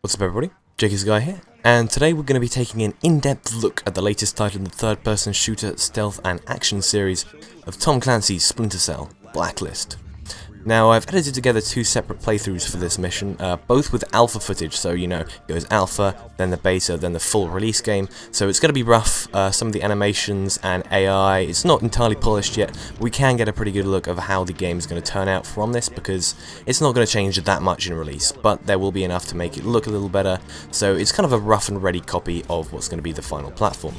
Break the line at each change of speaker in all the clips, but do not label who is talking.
What's up everybody, Jakey's Guy here, and today we're going to be taking an in-depth look at the latest title in the third-person shooter, stealth and action series of Tom Clancy's Splinter Cell, Blacklist. Now, I've edited together two separate playthroughs for this mission, both with alpha footage, so you know, it goes alpha, then the beta, then the full release game, so it's going to be rough. Some of the animations and AI, it's not entirely polished yet. We can get a pretty good look of how the game is going to turn out from this, because it's not going to change that much in release, but there will be enough to make it look a little better, so it's kind of a rough and ready copy of what's going to be the final platform.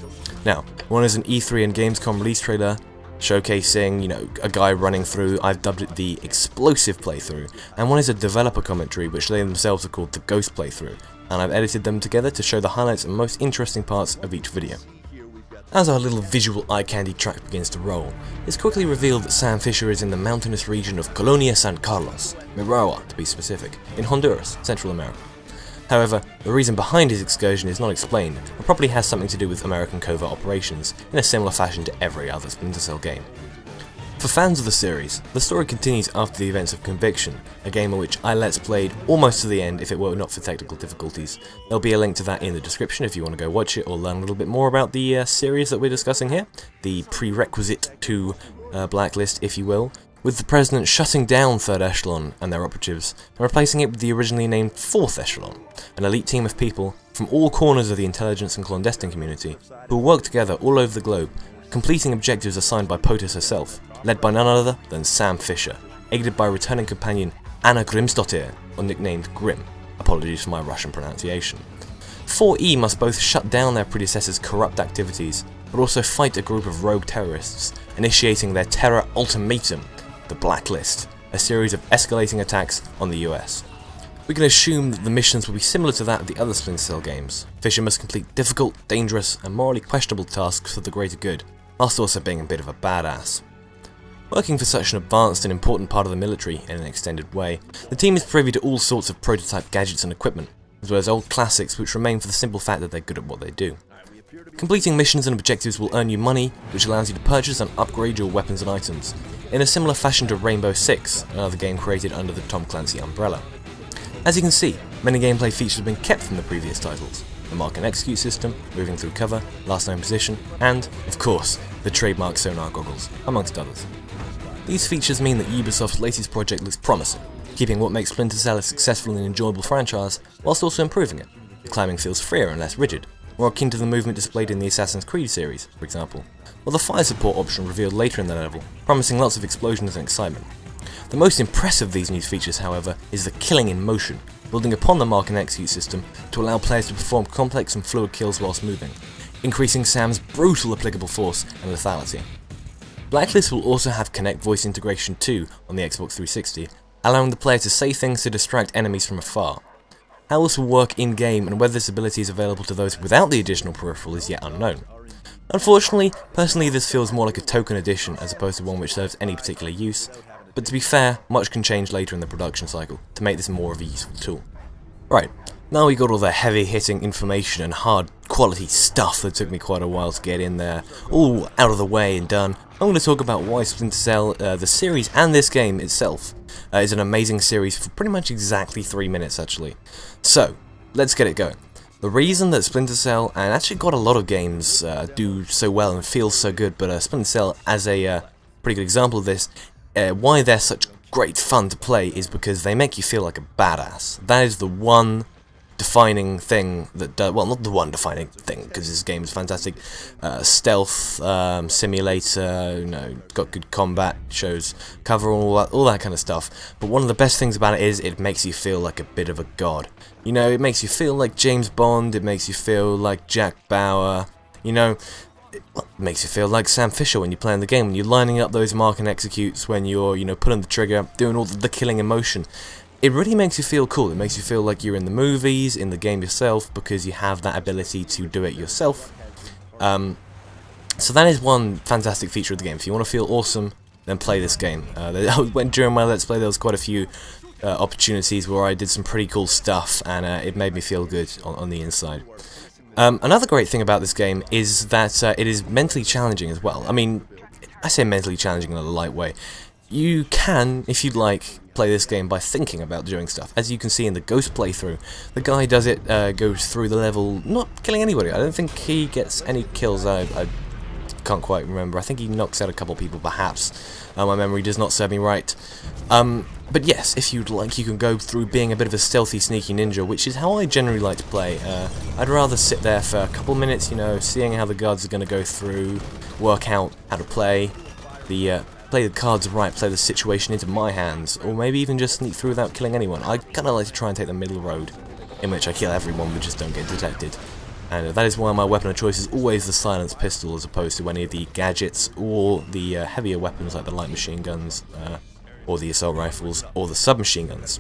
Now, one is an E3 and Gamescom release trailer, showcasing, you know, a guy running through. I've dubbed it the explosive playthrough, and one is a developer commentary which they themselves are called the ghost playthrough, and I've edited them together to show the highlights and most interesting parts of each video. As our little visual eye candy track begins to roll, it's quickly revealed that Sam Fisher is in the mountainous region of Colonia San Carlos, Miragua to be specific, in Honduras, Central America. However, the reason behind his excursion is not explained, and probably has something to do with American covert operations, in a similar fashion to every other Splinter Cell game. For fans of the series, the story continues after the events of Conviction, a game in which I let's played almost to the end if it were not for technical difficulties. There'll be a link to that in the description if you want to go watch it or learn a little bit more about the series that we're discussing here, the prerequisite to Blacklist, if you will, with the President shutting down 3rd Echelon and their operatives, and replacing it with the originally named 4th Echelon, an elite team of people from all corners of the intelligence and clandestine community, who will work together all over the globe, completing objectives assigned by POTUS herself, led by none other than Sam Fisher, aided by returning companion Anna Grimsdottir, or nicknamed Grim. Apologies for my Russian pronunciation. 4E must both shut down their predecessors' corrupt activities, but also fight a group of rogue terrorists, initiating their terror ultimatum, the Blacklist, a series of escalating attacks on the US. We can assume that the missions will be similar to that of the other Splinter Cell games. Fisher must complete difficult, dangerous, and morally questionable tasks for the greater good, whilst also being a bit of a badass. Working for such an advanced and important part of the military in an extended way, the team is privy to all sorts of prototype gadgets and equipment, as well as old classics which remain for the simple fact that they're good at what they do. Completing missions and objectives will earn you money, which allows you to purchase and upgrade your weapons and items, in a similar fashion to Rainbow Six, another game created under the Tom Clancy umbrella. As you can see, many gameplay features have been kept from the previous titles: the mark and execute system, moving through cover, last known position, and, of course, the trademark sonar goggles, amongst others. These features mean that Ubisoft's latest project looks promising, keeping what makes Splinter Cell a successful and enjoyable franchise, whilst also improving it. The climbing feels freer and less rigid, more akin to the movement displayed in the Assassin's Creed series, for example, or the fire support option revealed later in the level, promising lots of explosions and excitement. The most impressive of these new features, however, is the killing in motion, building upon the mark and execute system to allow players to perform complex and fluid kills whilst moving, increasing Sam's brutal applicable force and lethality. Blacklist will also have Kinect voice integration too on the Xbox 360, allowing the player to say things to distract enemies from afar. How this will work in-game and whether this ability is available to those without the additional peripheral is yet unknown. Unfortunately, personally this feels more like a token addition as opposed to one which serves any particular use, but to be fair, much can change later in the production cycle to make this more of a useful tool. Right, now we got all the heavy-hitting information and hard-quality stuff that took me quite a while to get in there, all out of the way and done. I'm going to talk about why Splinter Cell, the series and this game itself, is an amazing series for pretty much exactly 3 minutes actually. So, let's get it going. The reason that Splinter Cell, and actually got a lot of games do so well and feel so good, but Splinter Cell as a pretty good example of this, why they're such great fun to play is because they make you feel like a badass. That is the one defining thing that well, not the one defining thing, because this game is fantastic. Stealth simulator, you know, got good combat, shows cover, all that kind of stuff. But one of the best things about it is it makes you feel like a bit of a god. You know, it makes you feel like James Bond. It makes you feel like Jack Bauer. You know, it makes you feel like Sam Fisher when you're playing the game, when you're lining up those mark and executes, when you're, you know, pulling the trigger, doing all the killing in motion. It really makes you feel cool. It makes you feel like you're in the movies, in the game yourself, because you have that ability to do it yourself. So that is one fantastic feature of the game. If you want to feel awesome, then play this game. During my Let's Play, there was quite a few opportunities where I did some pretty cool stuff, and it made me feel good on the inside. Another great thing about this game is that it is mentally challenging as well. I mean, I say mentally challenging in a light way. You can, if you'd like, play this game by thinking about doing stuff. As you can see in the Ghost playthrough, the guy does it, goes through the level not killing anybody. I don't think he gets any kills. I can't quite remember. I think he knocks out a couple people, perhaps. My memory does not serve me right. But yes, if you'd like, you can go through being a bit of a stealthy, sneaky ninja, which is how I generally like to play. I'd rather sit there for a couple minutes, you know, seeing how the guards are going to go through, work out how to play the cards right, play the situation into my hands, or maybe even just sneak through without killing anyone. I kind of like to try and take the middle road, in which I kill everyone but just don't get detected. And that is why my weapon of choice is always the silenced pistol, as opposed to any of the gadgets or the heavier weapons like the light machine guns, or the assault rifles, or the submachine guns.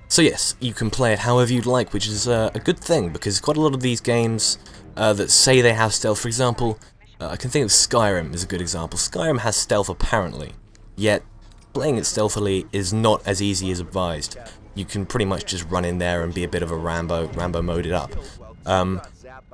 So yes, you can play it however you'd like, which is a good thing, because quite a lot of these games that say they have stealth, for example, I can think of Skyrim as a good example. Skyrim has stealth apparently, yet playing it stealthily is not as easy as advised. You can pretty much just run in there and be a bit of a Rambo mode it up. And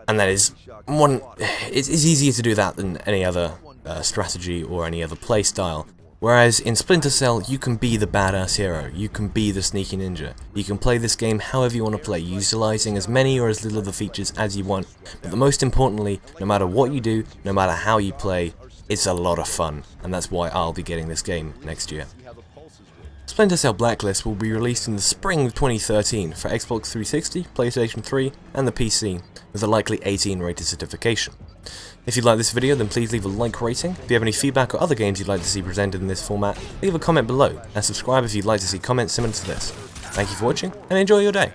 that is it's easier to do that than any other strategy or any other play style. Whereas in Splinter Cell, you can be the badass hero, you can be the sneaky ninja. You can play this game however you want to play, utilizing as many or as little of the features as you want. But the most importantly, no matter what you do, no matter how you play, it's a lot of fun. And that's why I'll be getting this game next year. Splinter Cell Blacklist will be released in the spring of 2013 for Xbox 360, PlayStation 3, and the PC, with a likely 18 rated certification. If you like this video, then please leave a like rating. If you have any feedback or other games you'd like to see presented in this format, leave a comment below, and subscribe if you'd like to see comments similar to this. Thank you for watching, and enjoy your day.